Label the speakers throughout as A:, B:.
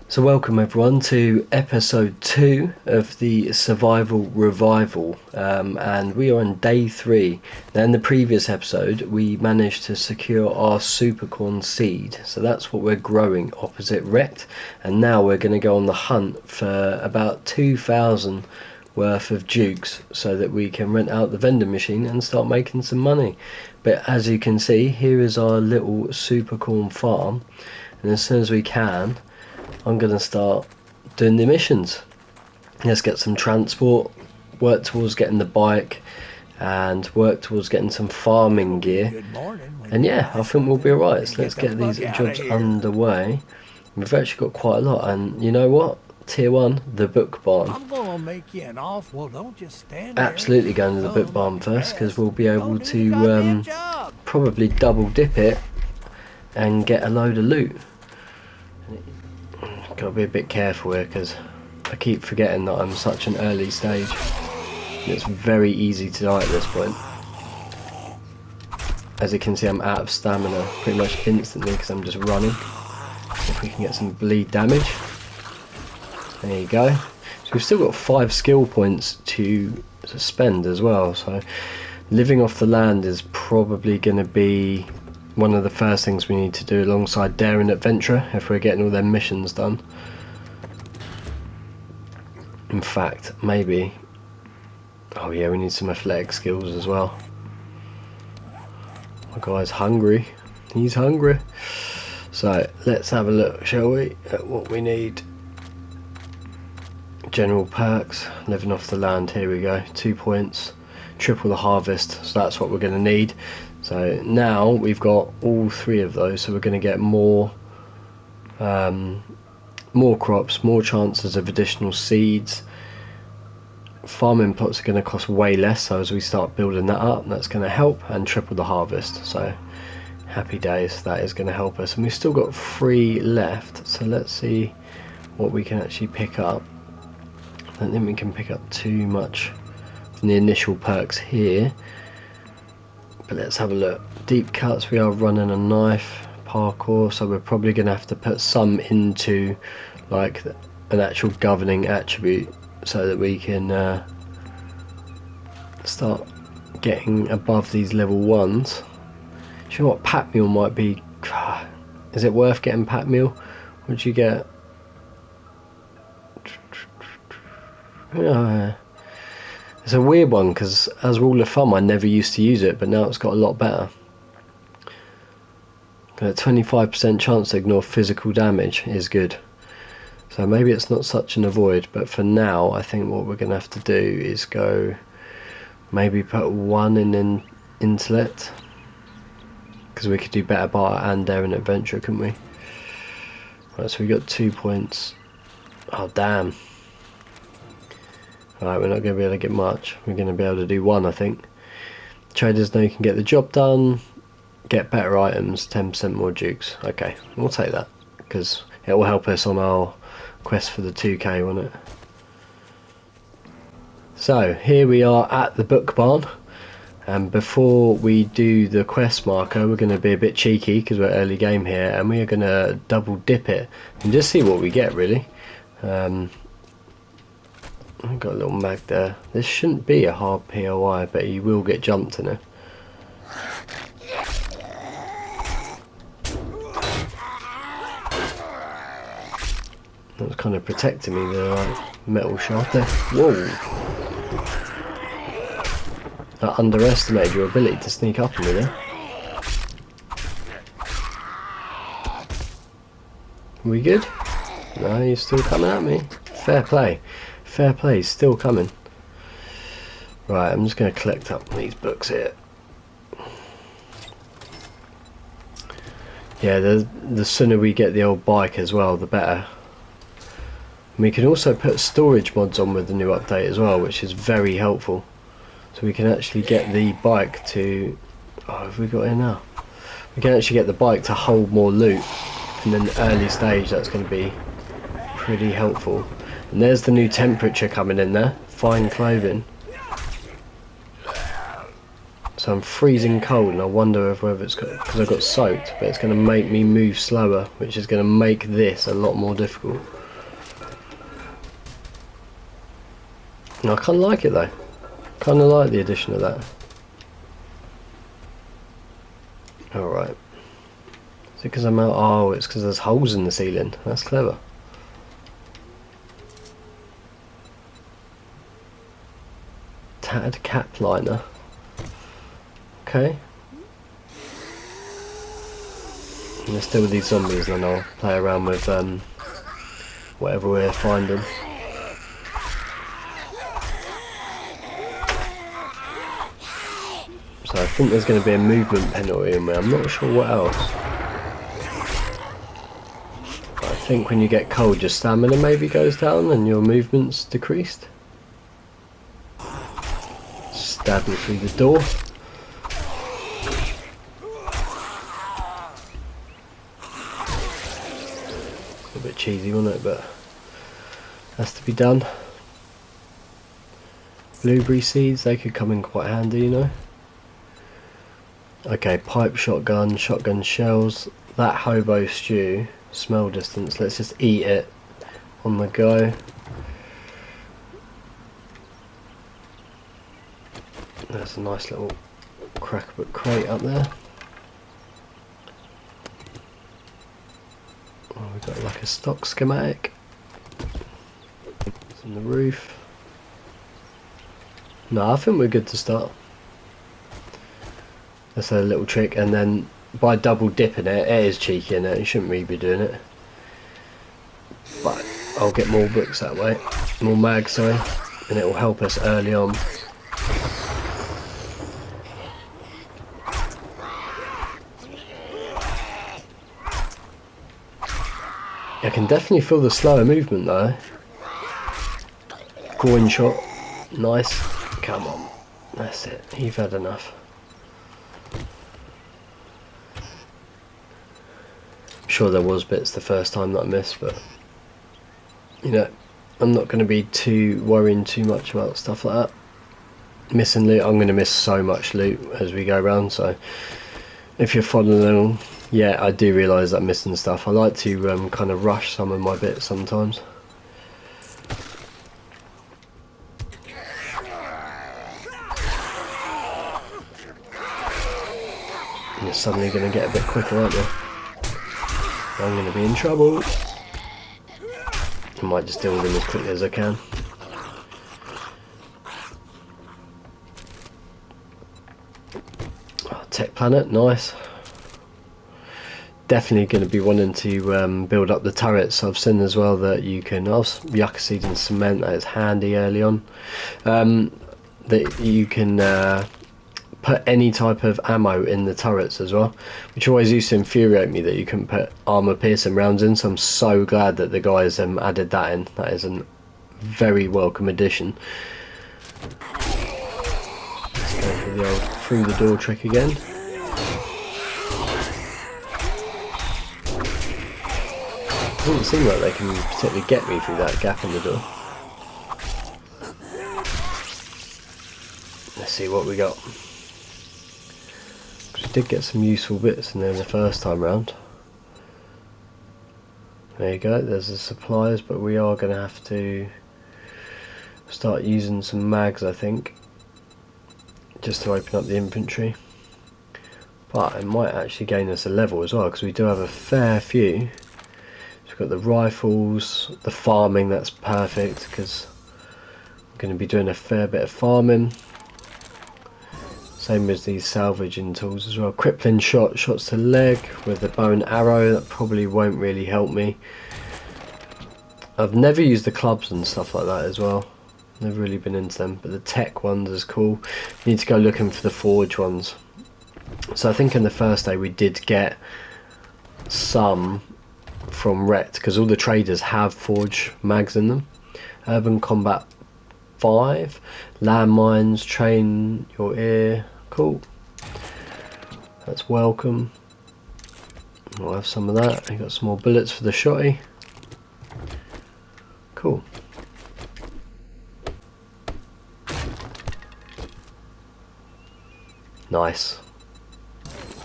A: So welcome everyone to episode 2 of the Survival Revival, and we are on day 3. Now in the previous episode we managed to secure our supercorn seed, so that's what we're growing opposite Rect, and now we're going to go on the hunt for about 2,000 worth of dukes so that we can rent out the vending machine and start making some money. But as you can see, here is our little supercorn farm, and as soon as we can I'm going to start doing the missions. Let's get some transport, work towards getting the bike, and work towards getting some farming gear. And yeah, I think we'll be alright. So let's get these jobs underway. We've actually got quite a lot, and you know what? Tier 1, the book barn.
B: I'm gonna make you an offer. Well, don't just stand there.
A: Absolutely going to the book barn first, because we'll be able to probably double dip it and get a load of loot. Gotta be a bit careful here because I keep forgetting that I'm such an early stage. It's very easy to die at this point. As you can see, I'm out of stamina pretty much instantly because I'm just running. If we can get some bleed damage. There you go. So we've still got 5 skill points to spend as well. So living off the land is probably going to be one of the first things we need to do alongside daring adventure if we're getting all their missions done. In fact, maybe, oh yeah, we need some athletic skills as well. My guy's hungry, he's hungry. So let's have a look, shall we, at what we need. General perks, living off the land, here we go, 2 points, triple the harvest, so that's what we're going to need. So now we've got all 3 of those, so we're going to get more crops, more chances of additional seeds. Farming plots are going to cost way less, so as we start building that up, that's going to help, and triple the harvest. So happy days, that is going to help us. And we've still got 3 left, so let's see what we can actually pick up. I don't think we can pick up too much from the initial perks here. But let's have a look. Deep cuts, we are running a knife, parkour, so we're probably going to have to put some into like an actual governing attribute so that we can start getting above these level 1s. Do you know what, pack meal might be, is it worth getting pack meal? Would you get, it's a weird one because as a rule of thumb I never used to use it, but now it's got a lot better. Got a 25% chance to ignore physical damage is good. So maybe it's not such an avoid, but for now I think what we're going to have to do is go maybe put 1 in intellect, because we could do better bar and daring adventure, couldn't we? Right, so we got 2 points. Oh damn. Alright, we're not going to be able to get much. We're going to be able to do 1, I think. Traders know you can get the job done. Get better items, 10% more dukes. Okay, we'll take that, because it will help us on our quest for the 2k, won't it? So, here we are at the book barn. And before we do the quest marker, we're going to be a bit cheeky, because we're early game here. And we are going to double dip it and just see what we get, really. I've got a little mag there. This shouldn't be a hard POI, but you will get jumped in it. That was kind of protecting me, the metal shaft there. Whoa! That underestimated your ability to sneak up on me there. We good? No, you're still coming at me. Fair play. Fair play, still coming. Right, I'm just going to collect up these books here. Yeah, the sooner we get the old bike as well, the better. And we can also put storage mods on with the new update as well, which is very helpful. So we can actually get the bike to... Oh, have we got here now? We can actually get the bike to hold more loot. And in the early stage, that's going to be pretty helpful. And there's the new temperature coming in there. Fine clothing. So So I'm freezing cold, and I wonder if whether it's because I got soaked, but it's going to make me move slower, which is going to make this a lot more difficult. And I kind of like it though. Kind of like the addition of that. Alright. Is it because I'm out? Oh, it's because there's holes in the ceiling. That's clever. Tattered cap liner. Okay. Let's deal with these zombies and then I'll play around with whatever we're finding. So I think there's going to be a movement penalty in there. I'm not sure what else. But I think when you get cold, your stamina maybe goes down and your movement's decreased. Stab you through the door. A bit cheesy, wasn't it? But has to be done. Blueberry seeds, they could come in quite handy, you know. Okay, pipe shotgun, shotgun shells, that hobo stew, smell distance, let's just eat it on the go. There's a nice little crackbook crate up there. Oh, we've got like a stock schematic. It's on the roof. No, I think we're good to start. That's a little trick, and then by double dipping it, it is cheeky in it, you shouldn't really be doing it. But I'll get more books that way, more mags, sorry, and it will help us early on. I can definitely feel the slower movement though. Groin shot, nice, come on, that's it, you've had enough. Sure there was bits the first time that I missed, but you know, I'm not going to be too worrying too much about stuff like that. Missing loot, I'm going to miss so much loot as we go around, so if you're following along, yeah, I do realise that I'm missing stuff. I like to kind of rush some of my bits sometimes. And you're suddenly going to get a bit quicker, aren't you? I'm going to be in trouble. I might just deal with them as quickly as I can. Oh, Tech Planet, nice. Definitely going to be wanting to build up the turrets. I've seen as well that you can, yucca seed and cement, that is handy early on. That you can put any type of ammo in the turrets as well, which always used to infuriate me that you couldn't put armor piercing rounds in, so I'm so glad that the guys added that in. That is a very welcome addition. Let's go for the old through the door trick again. It doesn't seem like they can particularly get me through that gap in the door. Let's see what we got. We did get some useful bits in there the first time round. There you go, there's the supplies, but we are going to have to start using some mags, I think, just to open up the inventory. But it might actually gain us a level as well, because we do have a fair few. So we've got the rifles, the farming, that's perfect, because I'm going to be doing a fair bit of farming. Same as these salvaging tools as well. Crippling shot, shots to leg with the bow and arrow, that probably won't really help me. I've never used the clubs and stuff like that as well. Never really been into them, but the tech ones is cool. Need to go looking for the forge ones. So I think in the first day we did get some from Ret, because all the traders have forge mags in them. Urban Combat 5, landmines, train your ear. Cool, that's welcome. We'll have some of that. I got some more bullets for the shotty. Cool. Nice.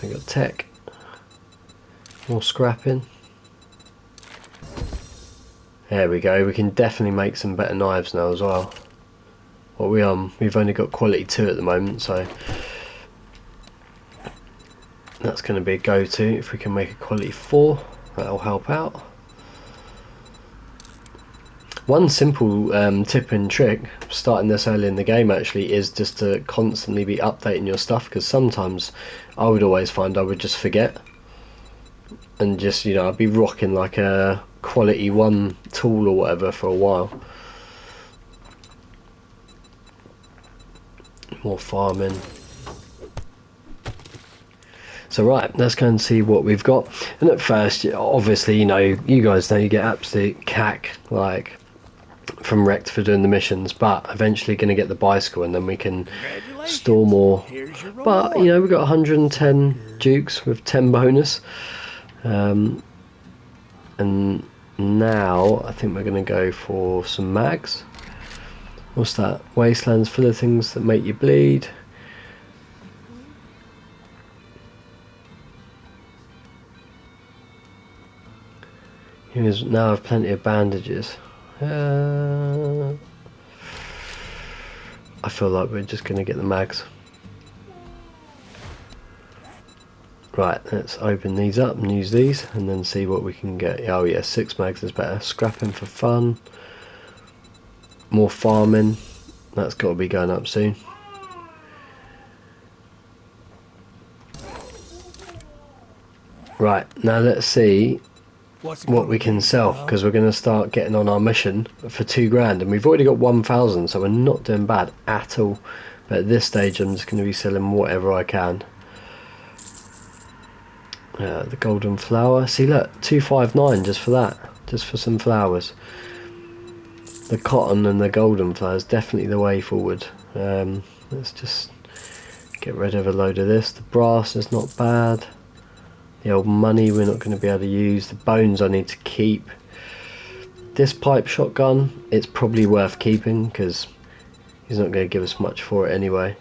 A: We got tech. More scrapping. There we go. We can definitely make some better knives now as well. What we've only got quality 2 at the moment, so that's going to be a go-to. If we can make a quality 4, that'll help out. One simple tip and trick, starting this early in the game actually, is just to constantly be updating your stuff, because sometimes I would always find I would just forget. And just, you know, I'd be rocking like a quality 1 tool or whatever for a while. More farming. So right, let's go and see what we've got. And at first, obviously, you know, you guys know you get absolute cack, like, from wrecked for doing the missions, but eventually going to get the bicycle and then we can store more. But, you know, we've got 110 dukes with 10 bonus. And now I think we're going to go for some mags. What's that? Wastelands full of things that make you bleed. Now I have plenty of bandages. I feel like we're just going to get the mags. Right, let's open these up and use these and then see what we can get. Oh yeah, 6 mags is better. Scrapping for fun. More farming. That's got to be going up soon. Right, now let's see what we can sell, because we're going to start getting on our mission for 2 grand, and we've already got 1,000, so we're not doing bad at all. But at this stage I'm just going to be selling whatever I can. The golden flower, see look, 259 just for that, just for some flowers. The cotton and the golden flowers, definitely the way forward. Let's just get rid of a load of this. The brass is not bad. The old money we're not going to be able to use. The bones I need to keep. This pipe shotgun, it's probably worth keeping because he's not going to give us much for it anyway.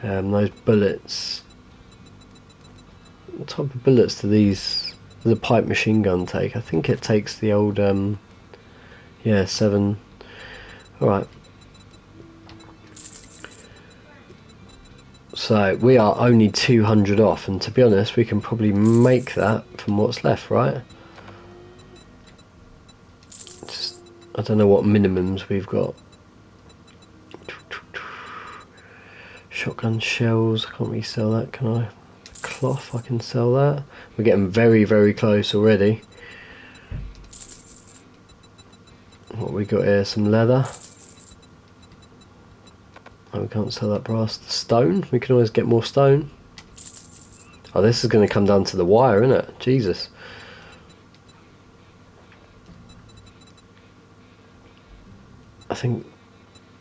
A: Those bullets, what type of bullets do the pipe machine gun take? I think it takes the old yeah, 7. Alright. So we are only 200 off, and to be honest we can probably make that from what's left, right? Just, I don't know what minimums we've got. Shotgun shells, I can't really sell that, can I? Cloth, I can sell that. We're getting very, very close already. What we got here? Some leather. Oh, we can't sell that brass. The stone, we can always get more stone. Oh, this is going to come down to the wire, isn't it? Jesus. I think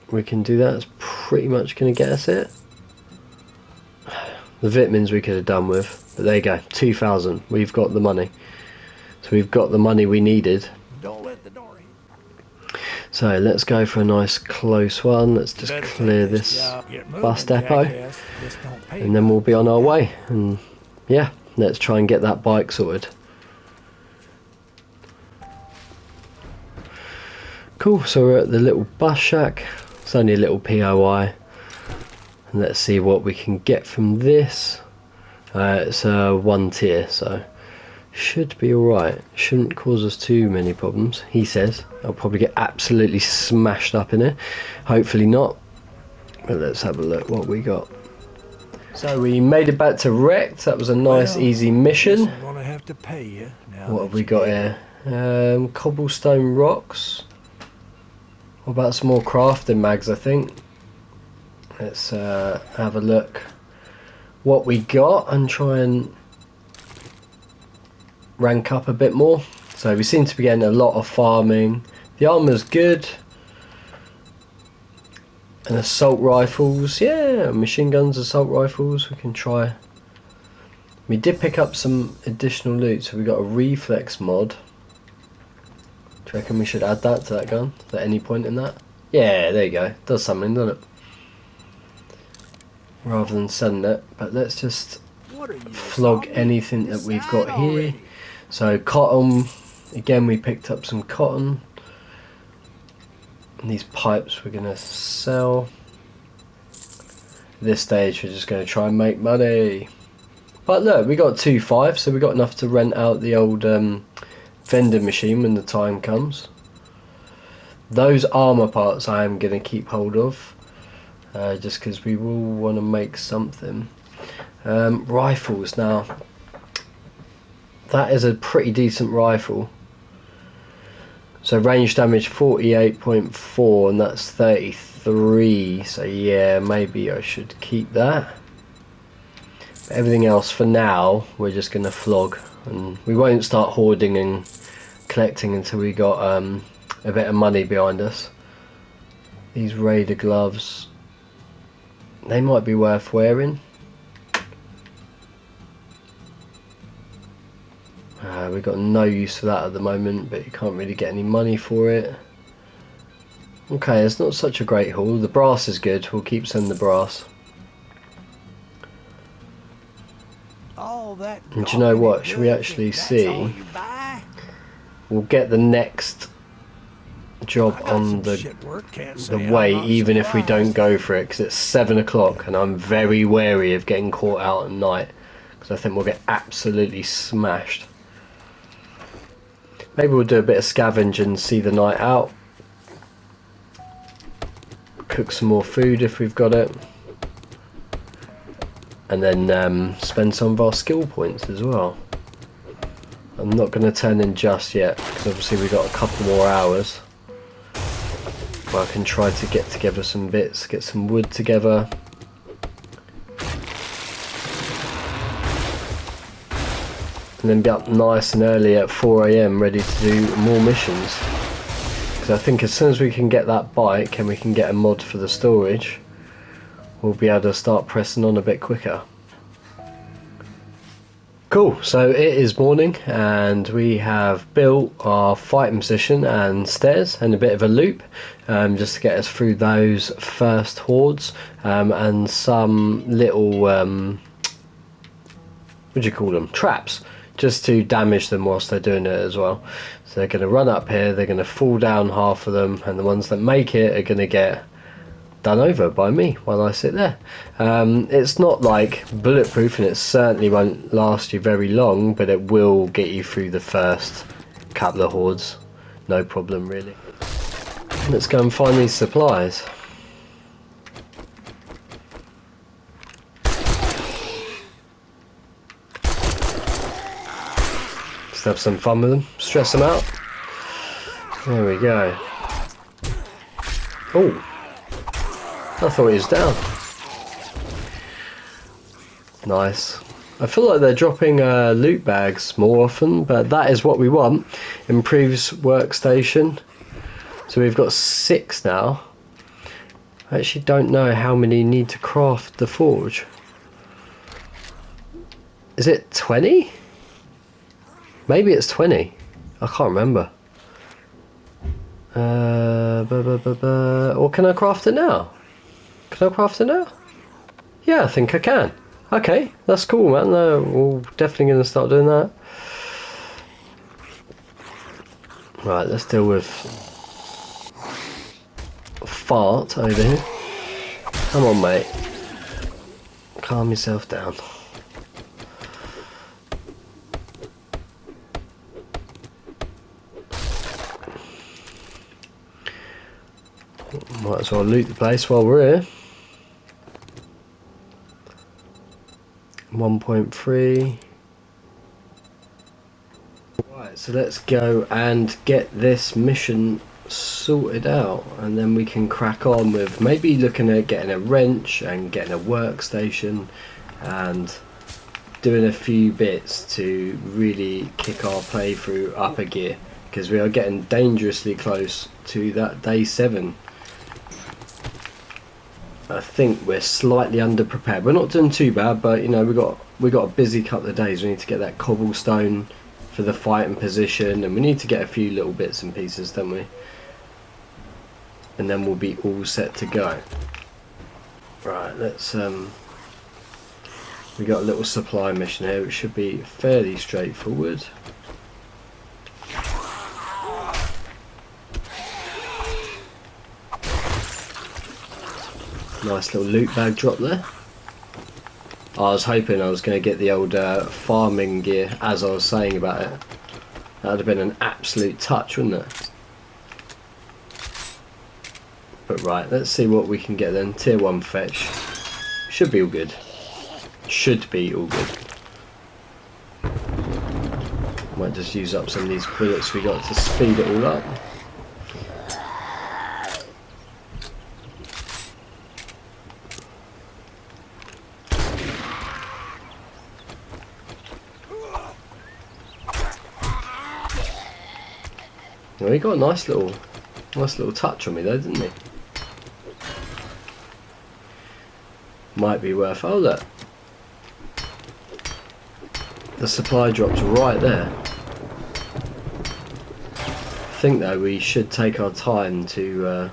A: we can do that. It's pretty much going to get us it. The vitamins we could have done with, but there you go, 2,000. We've got the money. So we've got the money we needed.
B: Don't let the door in.
A: So let's go for a nice close one. Let's just clear this bus depot, and then we'll be on our way. And yeah, let's try and get that bike sorted. Cool, so we're at the little bus shack. It's only a little POI. And let's see what we can get from this. It's a 1 tier, so should be alright. Shouldn't cause us too many problems, he says. I'll probably get absolutely smashed up in it. Hopefully not. But let's have a look what we got. So we made it back to Wrecked. That was a nice, easy mission.
B: I'm gonna have to pay you now.
A: What have we got here? Cobblestone rocks. What about some more crafting mags, I think? Let's have a look what we got and try and rank up a bit more. So we seem to be getting a lot of farming. The armor's good. And assault rifles, yeah, machine guns, assault rifles, we can try. We did pick up some additional loot, so we got a reflex mod. Do you reckon we should add that to that gun? At any point in that? Yeah, there you go. Does something, doesn't it? rather than selling it. But let's just
B: What are you,
A: flog
B: zombie?
A: anything that we've got
B: Decide
A: here.
B: already.
A: So cotton, again we picked up some cotton. And these pipes we're going to sell. At this stage we're just going to try and make money. But look, we got 2.5, so we got enough to rent out the old vending machine when the time comes. Those armour parts I am going to keep hold of, just because we will want to make something. Rifles now. That is a pretty decent rifle. So range damage 48.4 and that's 33. So yeah, maybe I should keep that. But everything else for now, we're just going to flog. And we won't start hoarding and collecting until we got a bit of money behind us. These Raider gloves, they might be worth wearing. We've got no use for that at the moment, but you can't really get any money for it. Okay, it's not such a great haul. The brass is good, we'll keep sending the brass.
B: All that
A: And do you know what,
B: gawking
A: should we
B: goods,
A: actually
B: and that's
A: see?
B: all you buy?
A: We'll get the next job
B: I got
A: on
B: some
A: the
B: shit work, can't
A: the
B: say I'm
A: way,
B: not
A: even if we don't
B: surprised.
A: go for it, because it's 7 o'clock and I'm very wary of getting caught out at night, because I think we'll get absolutely smashed. Maybe we'll do a bit of scavenge and see the night out. Cook some more food if we've got it. And then spend some of our skill points as well. I'm not going to turn in just yet, because obviously we've got a couple more hours. But I can try to get together some bits, get some wood together. And then be up nice and early at 4 AM ready to do more missions. Because I think as soon as we can get that bike and we can get a mod for the storage, we'll be able to start pressing on a bit quicker. Cool, so it is morning and we have built our fighting position and stairs and a bit of a loop, just to get us through those first hordes, and some little, what do you call them, traps, just to damage them whilst they're doing it as well. So they're going to run up here, they're going to fall down, half of them, and the ones that make it are going to get done over by me while I sit there. It's not like bulletproof and it certainly won't last you very long, but it will get you through the first couple of hordes, no problem really. Let's go and find these supplies. Just have some fun with them, stress them out. There we go. Oh, I thought he was down. Nice. I feel like they're dropping loot bags more often, but that is what we want. Improves workstation. So we've got 6 now. I actually don't know how many need to craft the forge. Is it 20? Maybe it's 20. I can't remember. Or can I craft it now? Can I craft it now? Yeah, I think I can. Okay, that's cool, man. We're definitely going to start doing that. Right, let's deal with Fart over here. Come on, mate. Calm yourself down. Might as well loot the place while we're here. 1.3. Right, so let's go and get this mission sorted out, and then we can crack on with maybe looking at getting a wrench and getting a workstation and doing a few bits to really kick our playthrough up a gear, because we are getting dangerously close to that day 7. I think we're slightly underprepared. We're not doing too bad, but you know, we got a busy couple of days. We need to get that cobblestone for the fighting position, and we need to get a few little bits and pieces, don't we? And then we'll be all set to go. Right, let's We got a little supply mission here, which should be fairly straightforward. Nice little loot bag drop there. I was hoping I was going to get the old farming gear as I was saying about it. That would have been an absolute touch, wouldn't it? But right, let's see what we can get then. Tier 1 fetch. Should be all good. Should be all good. Might just use up some of these bullets we got to speed it all up. Well, he got a nice little touch on me though, didn't he? Might be worth. Oh look, the supply drop's right there. I think though we should take our time to.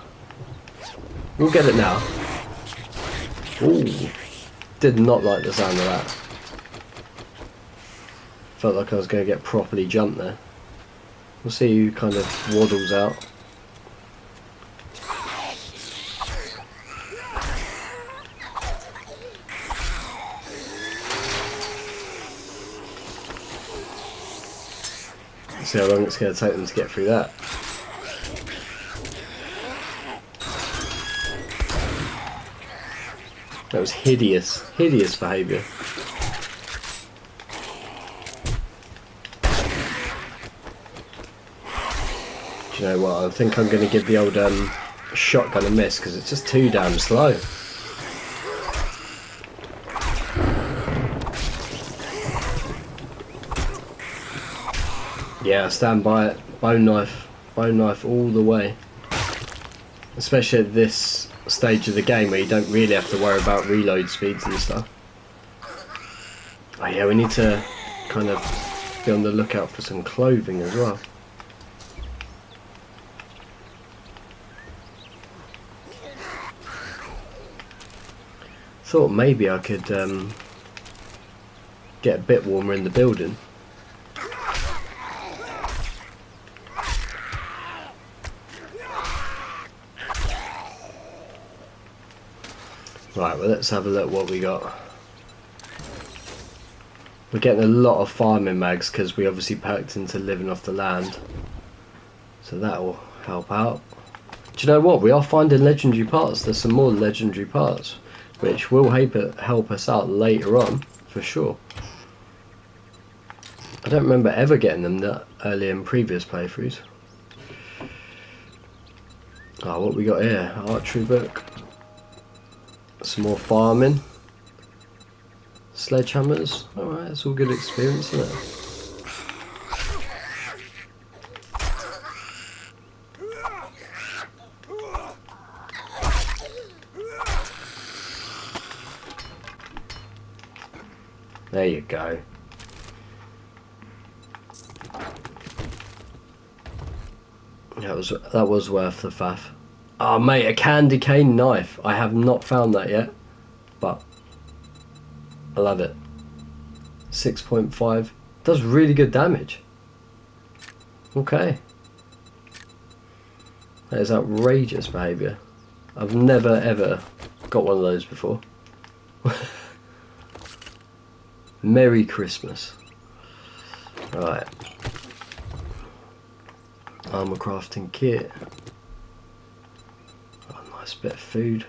A: We'll get it now. Ooh, did not like the sound of that. Felt like I was going to get properly jumped there. We'll see who kind of waddles out. See how long it's going to take them to get through that. That was hideous, hideous behaviour. Do you know what? I think I'm going to give the old shotgun a miss because it's just too damn slow. Yeah, I stand by it. Bone knife all the way. Especially at this stage of the game where you don't really have to worry about reload speeds and stuff. Oh yeah, we need to kind of be on the lookout for some clothing as well. Thought maybe I could get a bit warmer in the building. Right, well let's have a look what we got. We're getting a lot of farming mags because we obviously perked into living off the land. So that will help out. Do you know what? We are finding legendary parts. There's some more legendary parts, which will help us out later on, for sure. I don't remember ever getting them that early in previous playthroughs. Oh, what we got here? Archery book. Some more farming. Sledgehammers. Alright, it's all good experience, isn't it? There you go. That was worth the faff. Oh mate, a candy cane knife. I have not found that yet, but I love it. 6.5 does really good damage. Okay, that is outrageous behaviour. I've never ever got one of those before. Merry Christmas. Right. Armour crafting kit. Oh, nice bit of food.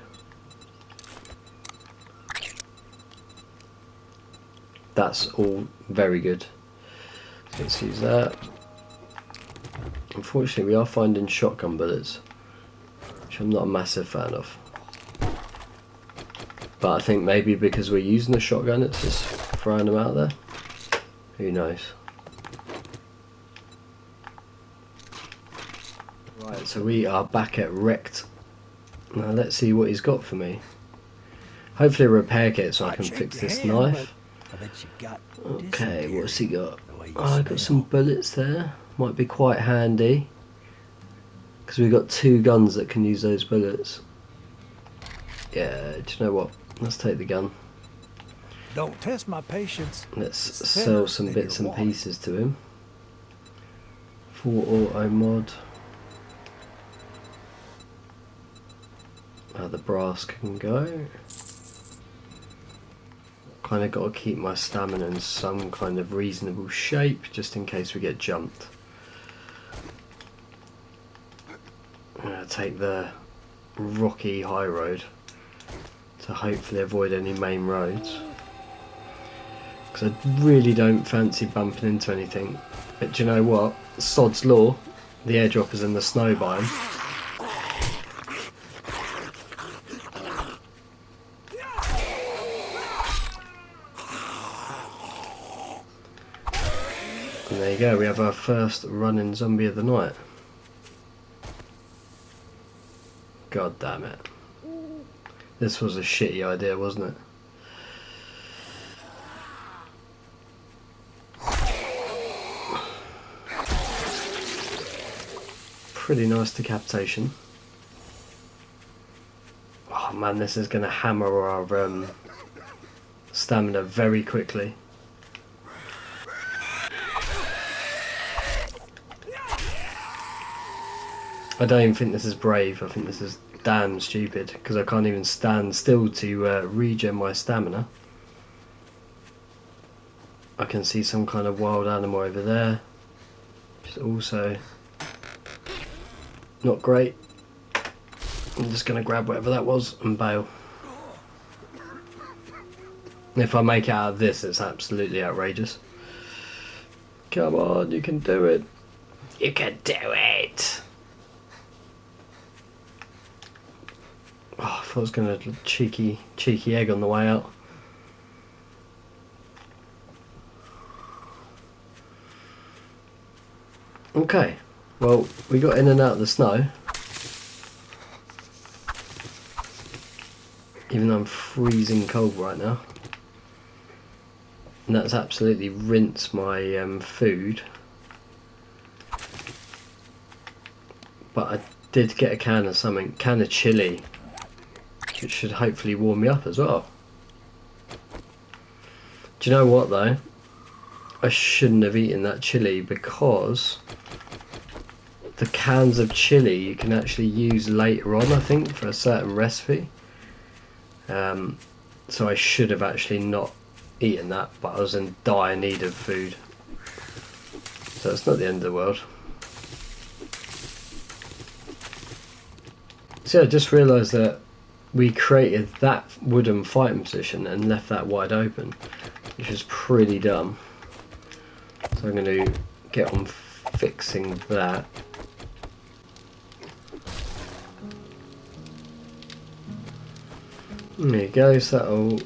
A: That's all very good. Let's use that. Unfortunately, we are finding shotgun bullets, which I'm not a massive fan of. But I think maybe because we're using a shotgun, it's just throwing them out there. Who knows? Right, so we are back at Wrecked. Now let's see what he's got for me. Hopefully a repair kit so I can fix this knife. Okay, what's he got? Oh, I got some bullets there. Might be quite handy, because we've got two guns that can use those bullets. Yeah, do you know what? Let's take the gun.
B: Don't test my patience.
A: Let's
B: It's
A: sell
B: thinner
A: some
B: than
A: bits
B: your
A: and
B: wallet.
A: pieces to him. Full auto mod. The brass can go. Kind of got to keep my stamina in some kind of reasonable shape just in case we get jumped. I'm going to take the rocky high road to hopefully avoid any main roads, because I really don't fancy bumping into anything. But do you know what? Sod's law, the airdroppers and the snow biome. And there you go, we have our first running zombie of the night. God damn it. This was a shitty idea, wasn't it? Pretty nice decapitation. Oh man, this is going to hammer our stamina very quickly. I don't even think this is brave, I think this is damn stupid, because I can't even stand still to regen my stamina. I can see some kind of wild animal over there, which is also not great. I'm just going to grab whatever that was and bail. If I make it out of this, it's absolutely outrageous. Come on, you can do it. You can do it! Oh, I thought I was going to cheeky egg on the way out. Okay, well, we got in and out of the snow. Even though I'm freezing cold right now. And that's absolutely rinsed my food. But I did get a can of something, can of chili, which should hopefully warm me up as well. Do you know what though? I shouldn't have eaten that chili, because the cans of chili you can actually use later on, I think, for a certain recipe. So I should have actually not eaten that, but I was in dire need of food. So it's not the end of the world. So I just realised that we created that wooden fighting position and left that wide open, which is pretty dumb. So I'm going to get on fixing that. There you go, so that'll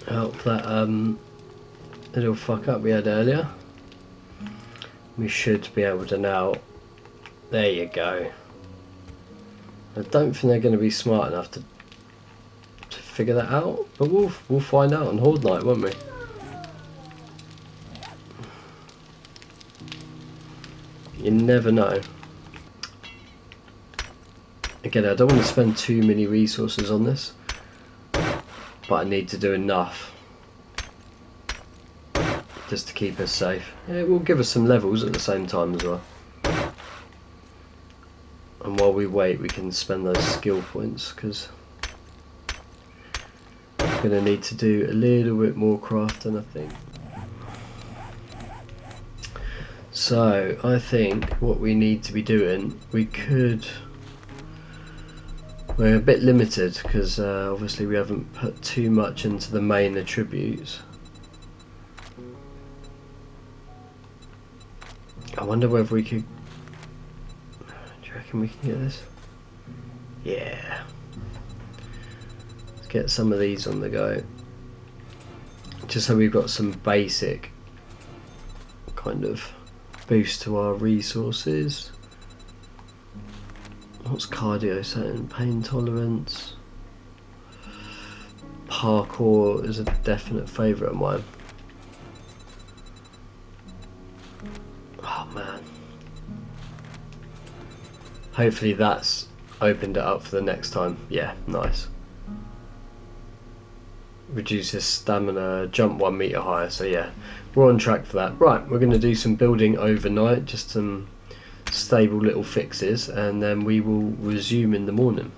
A: help that little fuck up we had earlier. We should be able to now, there you go. I don't think they're going to be smart enough to figure that out, but we'll find out on Horde Night, won't we? You never know. Again, I don't want to spend too many resources on this, but I need to do enough just to keep us safe. It will give us some levels at the same time as well. And while we wait, we can spend those skill points, because we're going to need to do a little bit more crafting, I think. So I think what we need to be doing, we're a bit limited because obviously we haven't put too much into the main attributes. I wonder whether we could, do you reckon we can get this? Yeah. Let's get some of these on the go. Just so we've got some basic kind of boost to our resources. What's cardio setting? Pain tolerance. Parkour is a definite favourite of mine. Oh man. Hopefully that's opened it up for the next time. Yeah, nice. reduces stamina, jump 1 meter higher. So yeah, we're on track for that. Right, we're going to do some building overnight, just some stable little fixes, and then we will resume in the morning.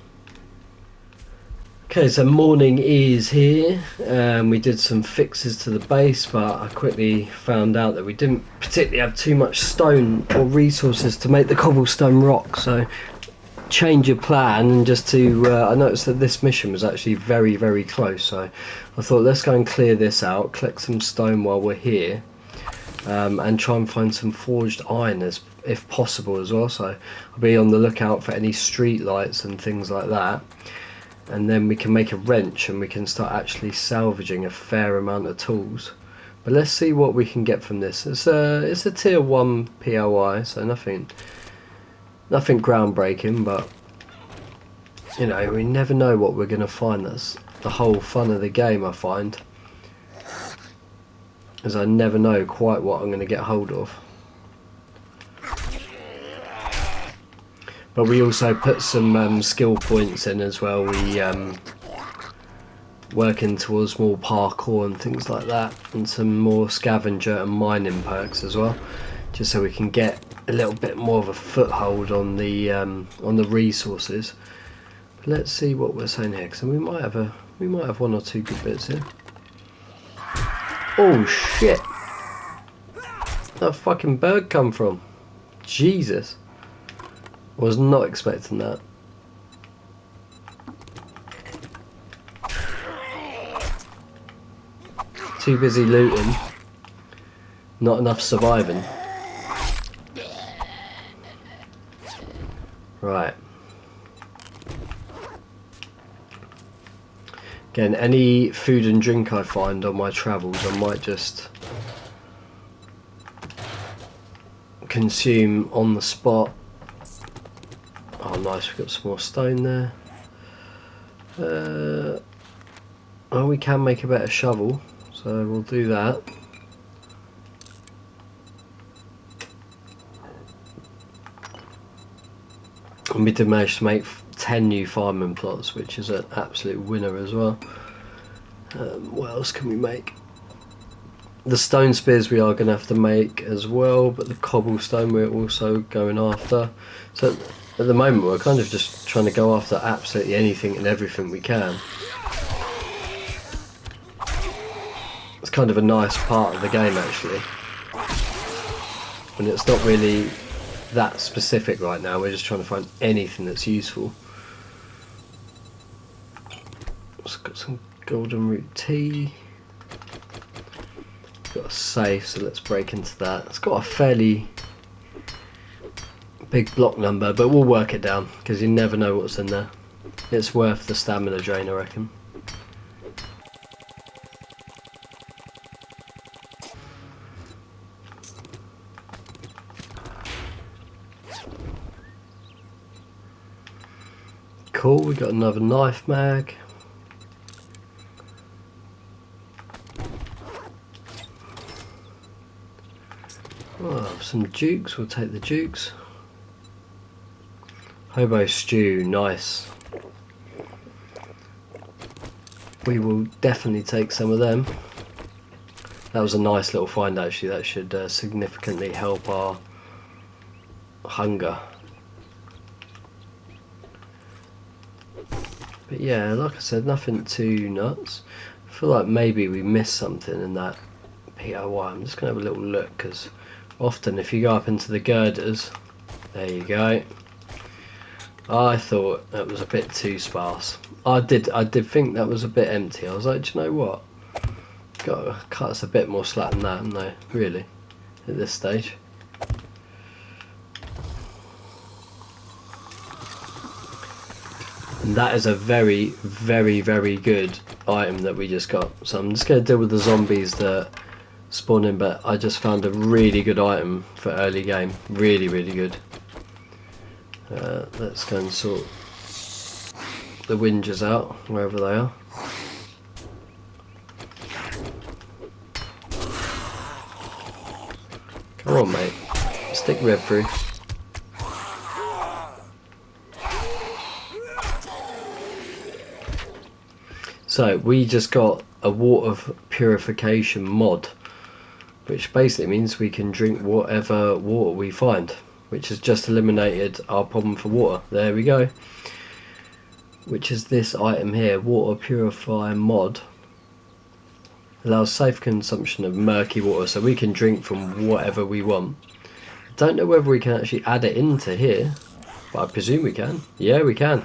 A: Okay, so morning is here. We did some fixes to the base, but I quickly found out that we didn't particularly have too much stone or resources to make the cobblestone rock, so change of plan. And just to I noticed that this mission was actually very, very close, so I thought let's go and clear this out, collect some stone while we're here, and try and find some forged iron if possible as well. So I'll be on the lookout for any street lights and things like that, and then we can make a wrench and we can start actually salvaging a fair amount of tools. But let's see what we can get from this. It's a tier 1 POI, so nothing groundbreaking, but you know, we never know what we're going to find. That's the whole fun of the game, I find, as I never know quite what I'm going to get hold of. But we also put some skill points in as well. We working towards more parkour and things like that, and some more scavenger and mining perks as well, just so we can get a little bit more of a foothold on the resources. But let's see what we're saying here, because we might have one or two good bits here. Oh shit! Where'd that fucking bird come from? Jesus! Was not expecting that. Too busy looting, not enough surviving. Right. Again, any food and drink I find on my travels, I might just consume on the spot. Oh nice, we've got some more stone there. Well, we can make a better shovel, so we'll do that. And we did manage to make 10 new farming plots, which is an absolute winner as well. What else can we make? The stone spears we are going to have to make as well, but the cobblestone we're also going after. So at the moment we're kind of just trying to go after absolutely anything and everything we can. It's kind of a nice part of the game actually, and it's not really that specific right now. We're just trying to find anything that's useful. It's got some golden root tea. Got a safe, so let's break into that. It's got a fairly big block number, but we'll work it down because you never know what's in there. It's worth the stamina drain, I reckon. Cool, we got another knife mag. Oh, some dukes, we'll take the dukes. Hobo stew, nice. We will definitely take some of them. That was a nice little find actually. That should significantly help our hunger. But yeah, like I said, nothing too nuts. I feel like maybe we missed something in that POI. I'm just going to have a little look, because often if you go up into the girders, there you go. I thought that was a bit too sparse. I did think that was a bit empty. I was like, do you know what? Got to cut us a bit more slack than that, haven't they? Really, at this stage. And that is a very, very, very good item that we just got. So I'm just going to deal with the zombies that spawn in, but I just found a really good item for early game. Really, really good. Let's go and sort the whingers out, wherever they are. Come on, mate. Stick red through. So we just got a water purification mod, which basically means we can drink whatever water we find, which has just eliminated our problem for water. There we go. Which is this item here, water purifier mod. Allows safe consumption of murky water, so we can drink from whatever we want. I don't know whether we can actually add it into here, but I presume we can. Yeah, we can.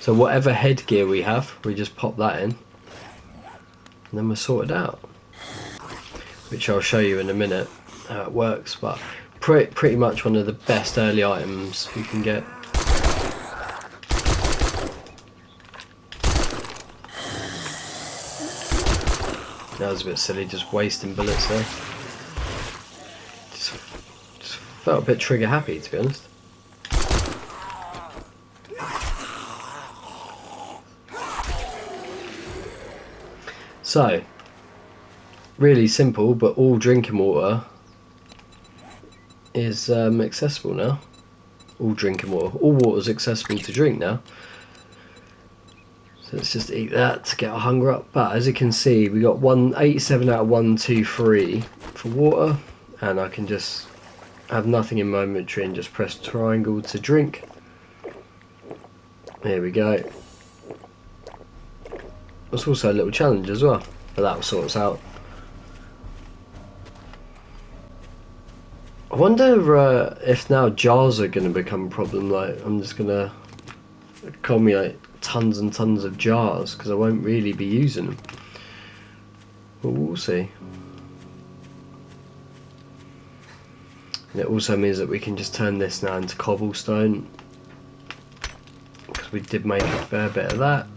A: So whatever headgear we have, we just pop that in, and then we're sorted out. Which I'll show you in a minute how it works, but pretty much one of the best early items you can get. That was a bit silly, just wasting bullets there. Just felt a bit trigger happy, to be honest. So, really simple, but all drinking water is accessible now. All drinking water, all water is accessible to drink now. So let's just eat that to get our hunger up. But as you can see, we got 187 out of 123 for water, and I can just have nothing in my inventory and just press triangle to drink. There we go. There's also a little challenge as well, but that will sort us out. I wonder if now jars are going to become a problem. Like, I'm just going to accumulate tons and tons of jars because I won't really be using them. But we'll see. And it also means that we can just turn this now into cobblestone, because we did make a fair bit of that.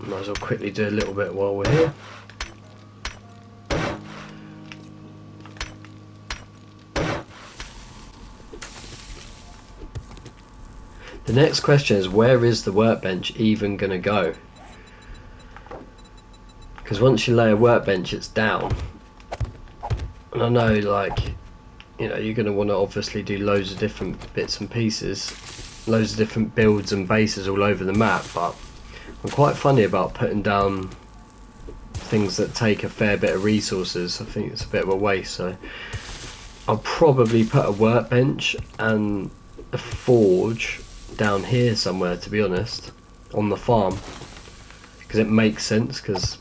A: Might as well quickly do a little bit while we're here. The next question is, where is the workbench even going to go? Because once you lay a workbench, it's down. And I know, like, you know, you're going to want to obviously do loads of different bits and pieces, loads of different builds and bases all over the map, but I'm quite funny about putting down things that take a fair bit of resources. I think it's a bit of a waste, so I'll probably put a workbench and a forge down here somewhere, to be honest, on the farm, because it makes sense, because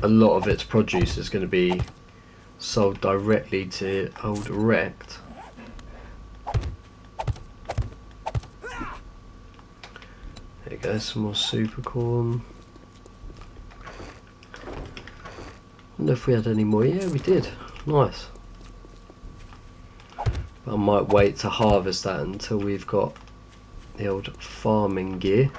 A: a lot of its produce is going to be sold directly to Old Erect. There you go, some more super corn. Wonder if we had any more. Yeah, we did. Nice. But I might wait to harvest that until we've got the old farming gear.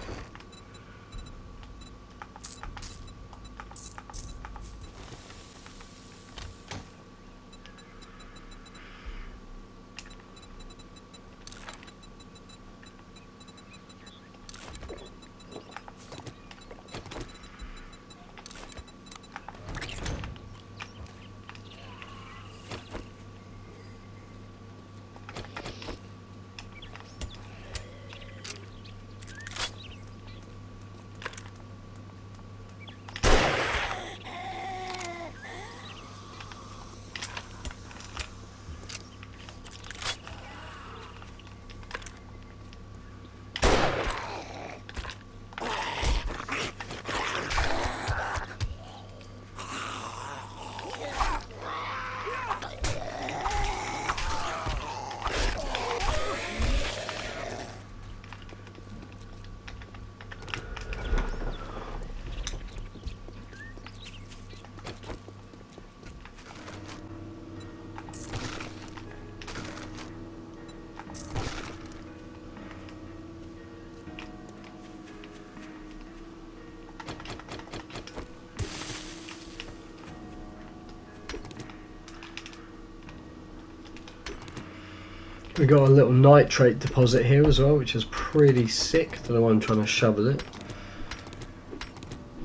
A: We got a little nitrate deposit here as well, which is pretty sick. Don't know why I'm trying to shovel it,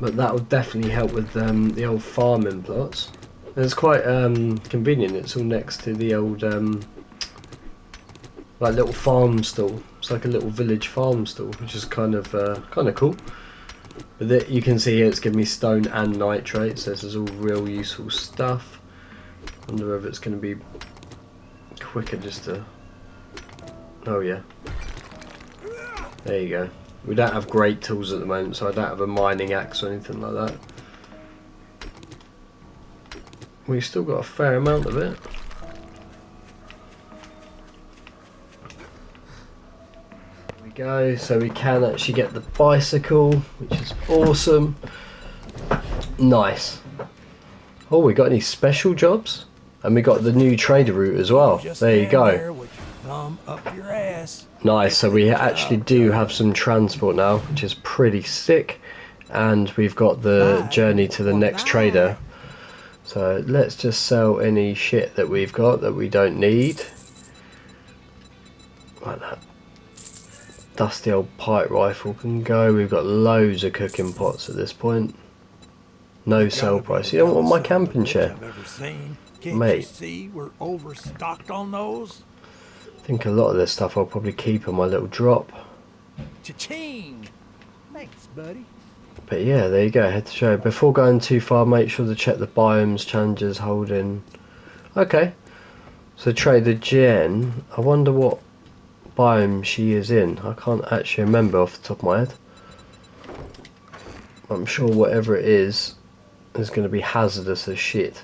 A: but that will definitely help with the old farming plots. And it's quite convenient. It's all next to the old like little farm stall, It's like a little village farm store, which is kind of cool. But you can see here it's giving me stone and nitrate, so this is all real useful stuff. Wonder if it's going to be quicker just to... Oh yeah. There you go. We don't have great tools at the moment, so I don't have a mining axe or anything like that. We've still got a fair amount of it. There we go, so we can actually get the bicycle, which is awesome. Nice. Oh, we got any special jobs? And we got the new trader route as well. There you go. Nice, so we actually do have some transport now, which is pretty sick. And we've got the journey to the next trader. So let's just sell any shit that we've got that we don't need. Like that. Dusty old pipe rifle can go. We've got loads of cooking pots at this point. No sell price. You don't want my camping chair? Mate.
B: See, we're overstocked on those.
A: I think a lot of this stuff I'll probably keep on my little drop.
B: Cha-ching! Thanks, buddy.
A: But yeah, there you go, head to show. Before going too far, make sure to check the biomes, challenges, holding. Okay, so Trader Jen, I wonder what biome she is in. I can't actually remember off the top of my head. I'm sure whatever it is going to be hazardous as shit.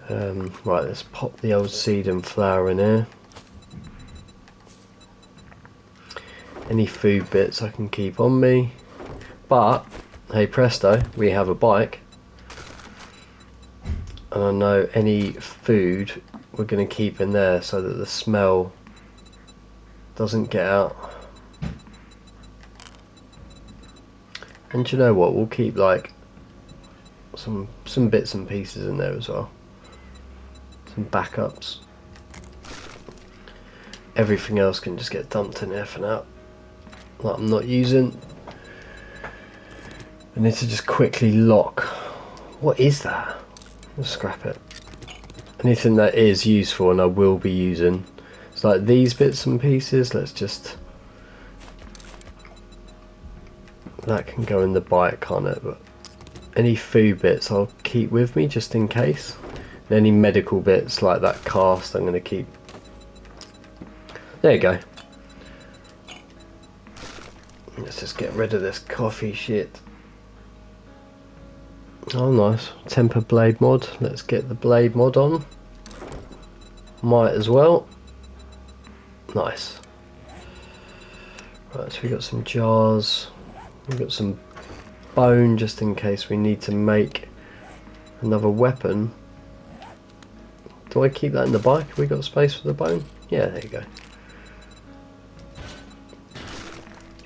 A: Right, let's pop the old seed and flour in here. Any food bits I can keep on me. But, hey presto, we have a bike. And I know any food we're going to keep in there so that the smell doesn't get out. And do you know what, we'll keep like some bits and pieces in there as well. Some backups. Everything else can just get dumped in here for now. That I'm not using. I need to just quickly lock. What is that? Let's scrap it. Anything that is useful and I will be using. It's like these bits and pieces. Let's just... That can go in the bike, can't it? But any food bits I'll keep with me just in case. And any medical bits like that cast I'm going to keep. There you go. Let's just get rid of this coffee shit. Oh nice, temper blade mod. Let's get the blade mod on. Might as well. Nice. Right, so we got some jars. We've got some bone just in case we need to make another weapon. Do I keep that in the bike? Have we got space for the bone? Yeah, there you go.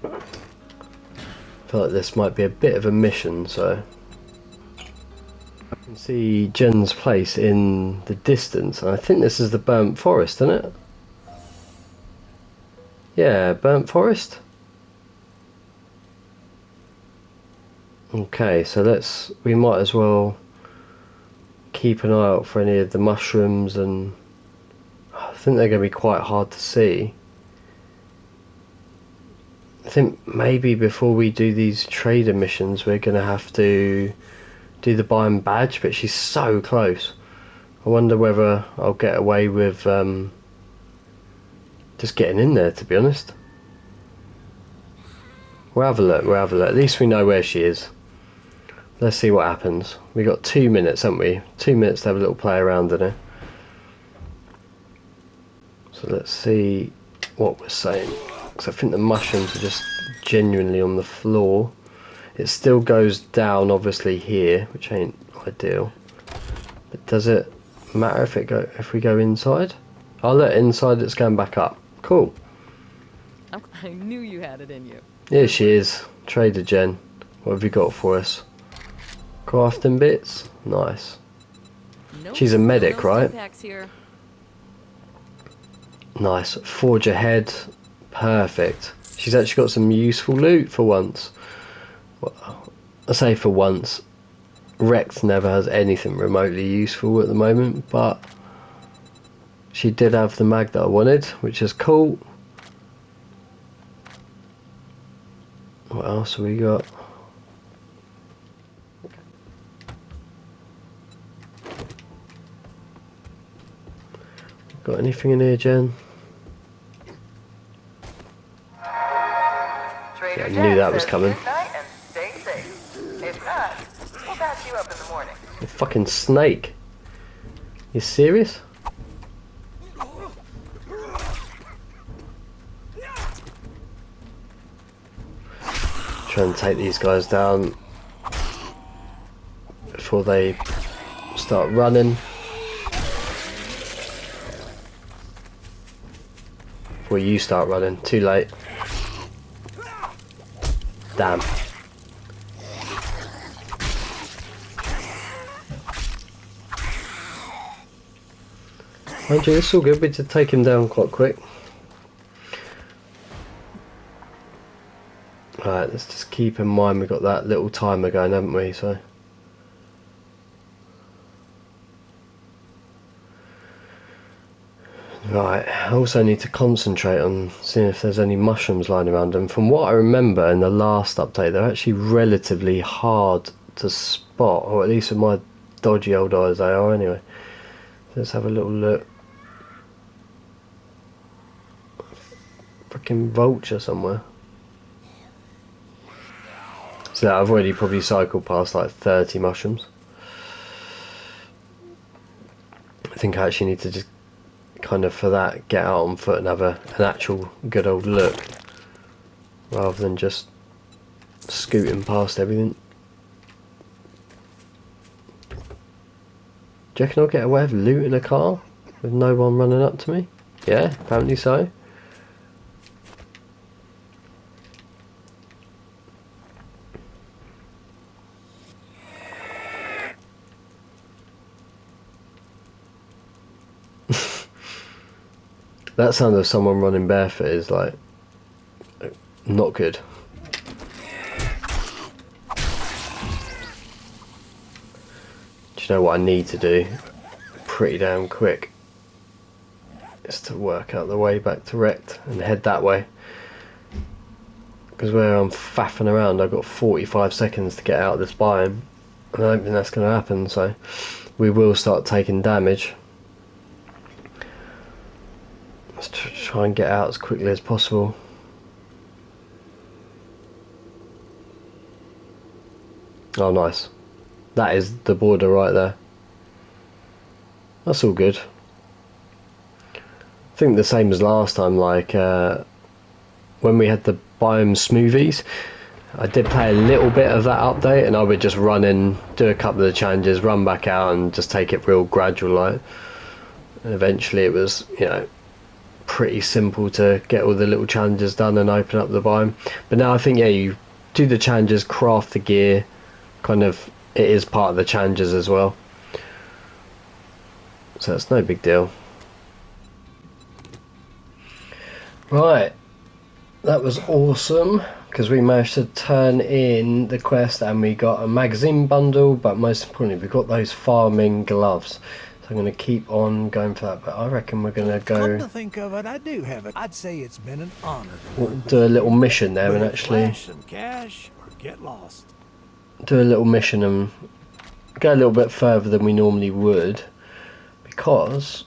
A: I feel like this might be a bit of a mission, so I can see Jen's place in the distance, and I think this is the burnt forest, isn't it? Yeah, burnt forest. Okay, so we might as well keep an eye out for any of the mushrooms, and I think they're going to be quite hard to see. I think maybe before we do these trader missions we're going to have to do the biome badge, but she's so close. I wonder whether I'll get away with just getting in there, to be honest. We'll have a look, at least we know where she is. Let's see what happens. We got 2 minutes, haven't we? 2 minutes to have a little play around in here. So let's see what we're saying. Because I think the mushrooms are just genuinely on the floor. It still goes down obviously here, which ain't ideal. But does it matter if we go inside? Oh look, inside it's going back up. Cool.
C: I knew you had it in you.
A: Here she is. Trader Jen. What have you got for us? Crafting bits? Nice.
C: Nope,
A: She's a medic,
C: no
A: right?
C: Here.
A: Nice. Forge ahead. Perfect. She's actually got some useful loot for once. Well, I say for once. Rex never has anything remotely useful at the moment, but she did have the mag that I wanted, which is cool. else have we got? Got anything in here, Jen?
D: Trader
A: I knew that was
D: says
A: coming.
D: Good night and stay safe. If not, we'll patch you up in the morning.
A: A fucking snake. You serious? Try and take these guys down before they start running. Before you start running. Too late. Damn. Mind you, it's all good. We did take him down quite quick. Alright, let's just keep in mind we've got that little timer going, haven't we? So right, I also need to concentrate on seeing if there's any mushrooms lying around, and from what I remember in the last update they're actually relatively hard to spot, or at least with my dodgy old eyes they are anyway. Let's have a little look. Freaking vulture somewhere. So I've already probably cycled past like 30 mushrooms. I think I actually need to just kind of for that get out on foot and have an actual good old look rather than just scooting past everything. Do you reckon I'll get away with looting a car with no one running up to me? Yeah, apparently so. That sound of someone running barefoot is like not good. Do you know what I need to do pretty damn quick? Is to work out the way back to Rect and head that way. Because where I'm faffing around I've got 45 seconds to get out of this biome. I don't think that's going to happen, so we will start taking damage. Let's try and get out as quickly as possible. Oh nice. That is the border right there. That's all good. I think the same as last time, like when we had the biome smoothies, I did play a little bit of that update and I would just run in, do a couple of the challenges, run back out and just take it real gradual like. And eventually it was, you know, pretty simple to get all the little challenges done and open up the biome. But now I think, yeah, you do the challenges, craft the gear, kind of, it is part of the challenges as well. So it's no big deal. Right, that was awesome because we managed to turn in the quest and we got a magazine bundle, but most importantly we got those farming gloves. So I'm going to keep on going for that, but I reckon we're going to go...
B: Come to think of it, I do have it. I'd say it's been an honor to
A: We'll
B: work
A: do a
B: with
A: little
B: you.
A: mission there
B: But
A: and
B: it's
A: actually
B: flash some cash or get lost.
A: do a little mission and go a little bit further than we normally would, because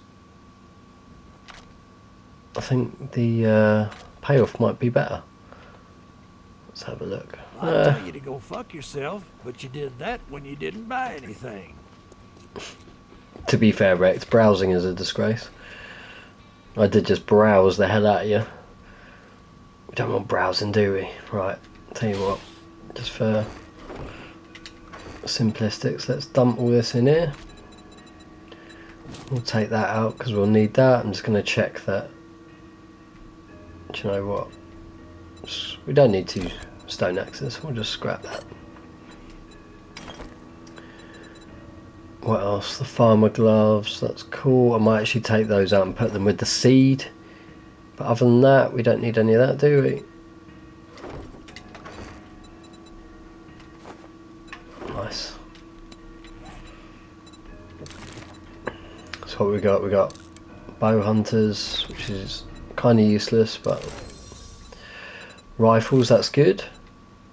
A: I think the payoff might be better. Let's have a look.
B: I'd tell you to go fuck yourself, but you did that when you didn't buy anything.
A: To be fair, Rex, browsing is a disgrace. I did just browse the hell out of you. We don't want browsing, do we? Right, tell you what, just for simplistics, let's dump all this in here. We'll take that out because we'll need that. I'm just going to check that. Do you know what? We don't need 2 stone axes, we'll just scrap that. What else? The farmer gloves, that's cool. I might actually take those out and put them with the seed. But other than that, we don't need any of that, do we? Nice. So what we got? We got bow hunters, which is kind of useless, but rifles, that's good.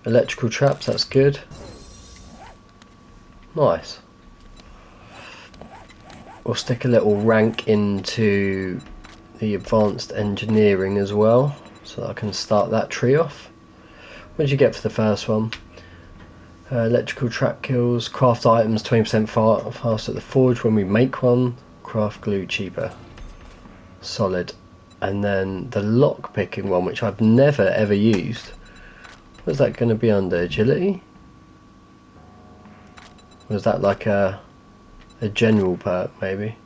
A: Electrical traps, that's good. Nice. We'll stick a little rank into the advanced engineering as well, so that I can start that tree off. What did you get for the first one? Electrical trap kills, craft items 20% faster at the forge when we make one, craft glue cheaper. Solid. And then the lock picking one, which I've never ever used. Was that going to be under agility? Was that like a general perk maybe?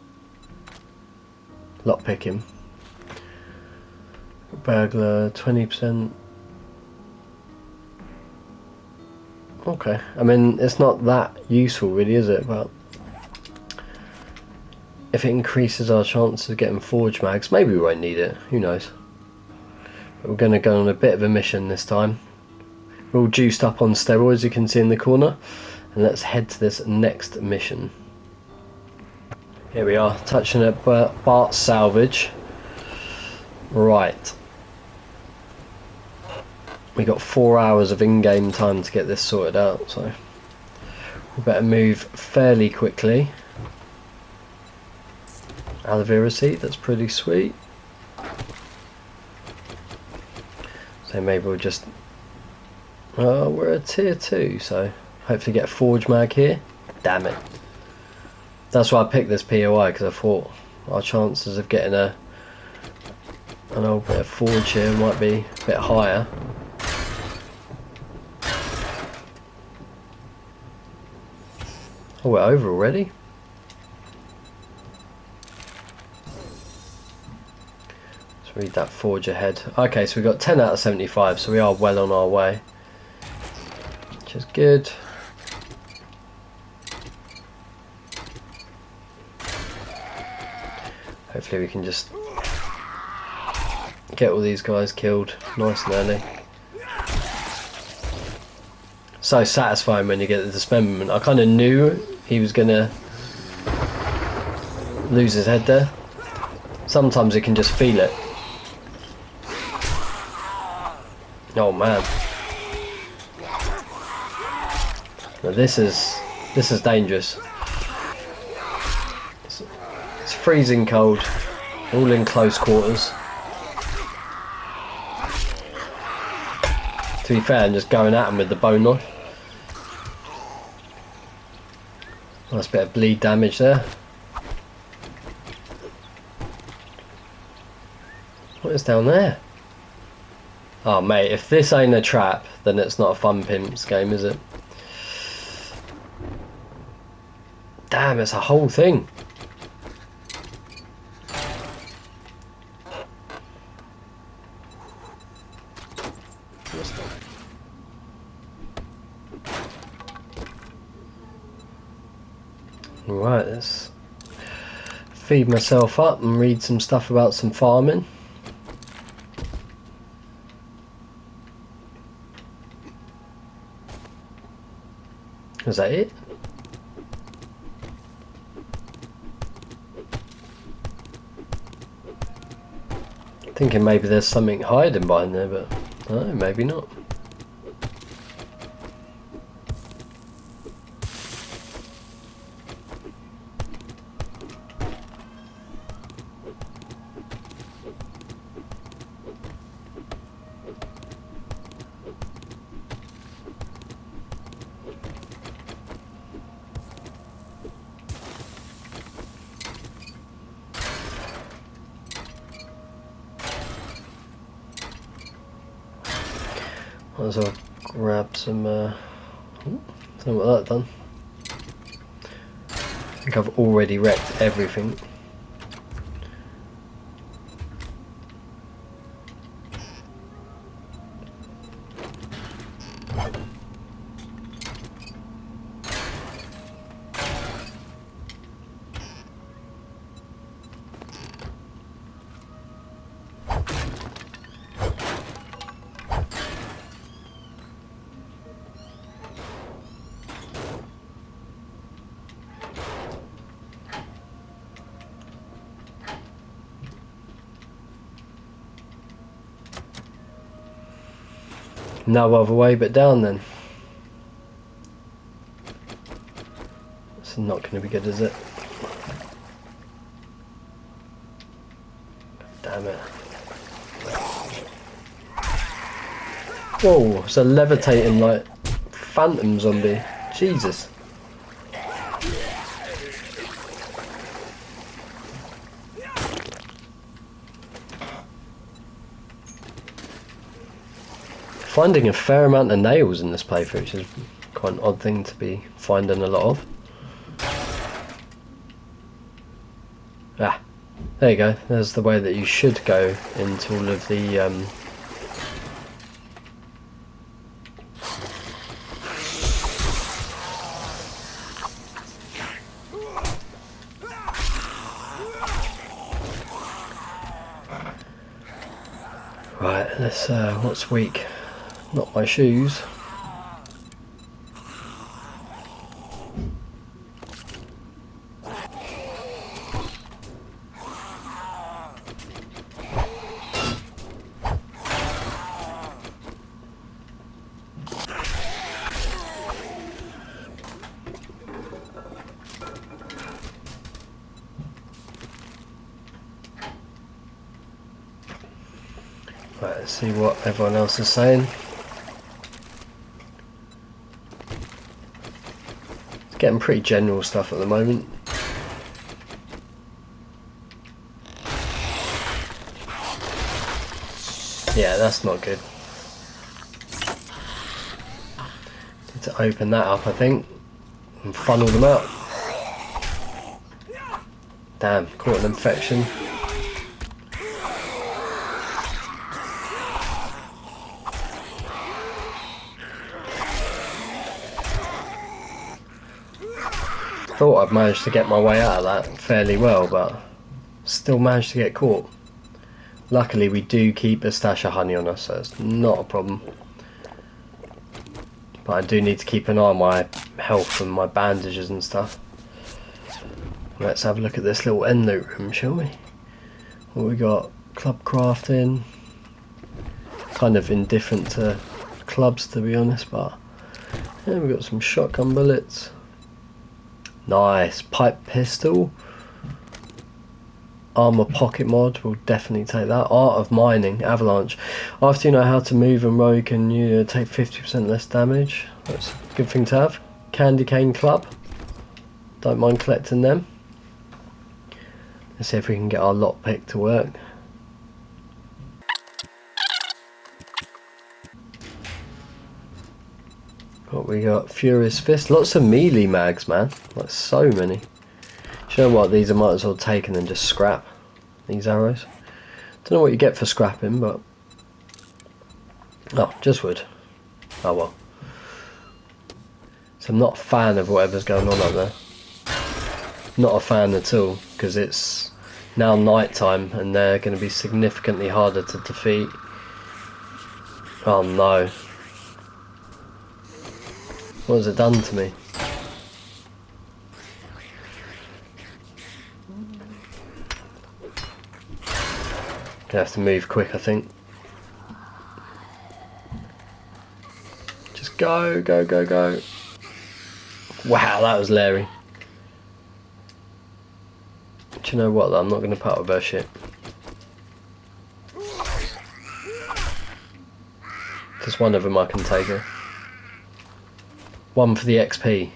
A: Lock picking. Burglar 20%. Okay, I mean it's not that useful really, is it? But if it increases our chances of getting forge mags, maybe we won't need it, who knows. But we're going to go on a bit of a mission this time. We're all juiced up on steroids, you can see in the corner. And let's head to this next mission. Here we are, touching at Bart's salvage. Right. We got 4 hours of in-game time to get this sorted out, so we better move fairly quickly. Aloe vera seed, that's pretty sweet. So maybe we'll just... we're a tier 2, so hopefully get a forge mag here. Damn it. That's why I picked this POI, because I thought our chances of getting an old bit of forge here might be a bit higher. Oh, we're over already? Let's read that forge ahead. Okay, so we got 10 out of 75, so we are well on our way. Which is good. Hopefully we can just get all these guys killed nice and early. So satisfying when you get the dismemberment. I kind of knew he was going to lose his head there. Sometimes you can just feel it. Oh man. Now this is dangerous. It's freezing cold, all in close quarters. To be fair, I'm just going at him with the bone knife. Nice bit of bleed damage there. What is down there? Oh mate, if this ain't a trap, then it's not a fun pimps game, is it? Damn, it's a whole thing. Right, let's feed myself up and read some stuff about some farming. Is that it? Thinking maybe there's something hiding behind there, but no, maybe not. Might as well grab some, don't know what that done. I think I've already wrecked everything. No other way but down then. It's not going to be good, is it? Damn it. Whoa, it's a levitating like phantom zombie. Jesus. Finding a fair amount of nails in this playthrough, which is quite an odd thing to be finding a lot of. Ah, there you go. There's the way that you should go into all of the right, let's what's weak? Not my shoes. Right, let's see what everyone else is saying. It's getting pretty general stuff at the moment. Yeah, that's not good. Need to open that up, I think, and funnel them out. Damn, caught an infection. Thought I'd managed to get my way out of that fairly well, but still managed to get caught. Luckily we do keep a stash of honey on us, so it's not a problem. But I do need to keep an eye on my health and my bandages and stuff. Let's have a look at this little end loot room, shall we? What we got? Club crafting. Kind of indifferent to clubs, to be honest, but yeah, we got some shotgun bullets. Nice. Pipe pistol. Armor pocket mod, we'll definitely take that. Art of mining, avalanche. After you know how to move and row, can you take 50% less damage? That's a good thing to have. Candy cane club. Don't mind collecting them. Let's see if we can get our lockpick to work. What we got? Furious Fist. Lots of melee mags, man. Like so many. You know what? These I might as well take and then just scrap these arrows. Don't know what you get for scrapping, but oh, just wood. Oh well. So I'm not a fan of whatever's going on up there. Not a fan at all, because it's now night time and they're going to be significantly harder to defeat. Oh no. What has it done to me? Gonna have to move quick, I think. Just go, go, go, go. Wow, that was Larry. Do you know what though? I'm not going to put up with her shit. Just one of them I can take her. One for the XP.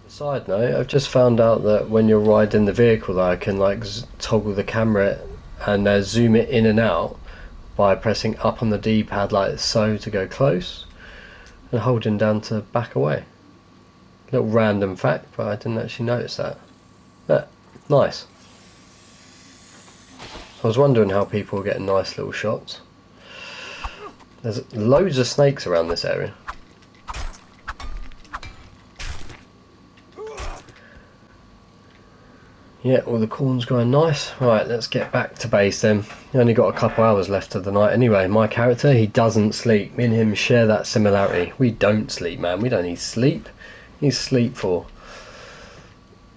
A: Side note, I've just found out that when you're riding the vehicle I can like toggle the camera and zoom it in and out by pressing up on the D-pad like so to go close and holding down to back away. Little random fact, but I didn't actually notice that. But nice. I was wondering how people were getting nice little shots. There's loads of snakes around this area. Yeah, all the corn's going nice. Right, let's get back to base then. Only got a couple hours left of the night anyway. My character, he doesn't sleep. Me and him share that similarity. We don't sleep, man. We don't need sleep. He's sleep for.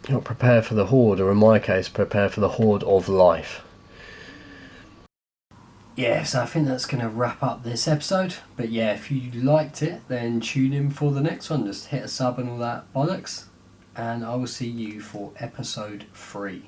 A: Not prepare for the horde, or in my case, prepare for the horde of life. yeah, so I think that's going to wrap up this episode. But yeah, if you liked it, then tune in for the next one. Just hit a sub and all that bollocks. And I will see you for episode 3.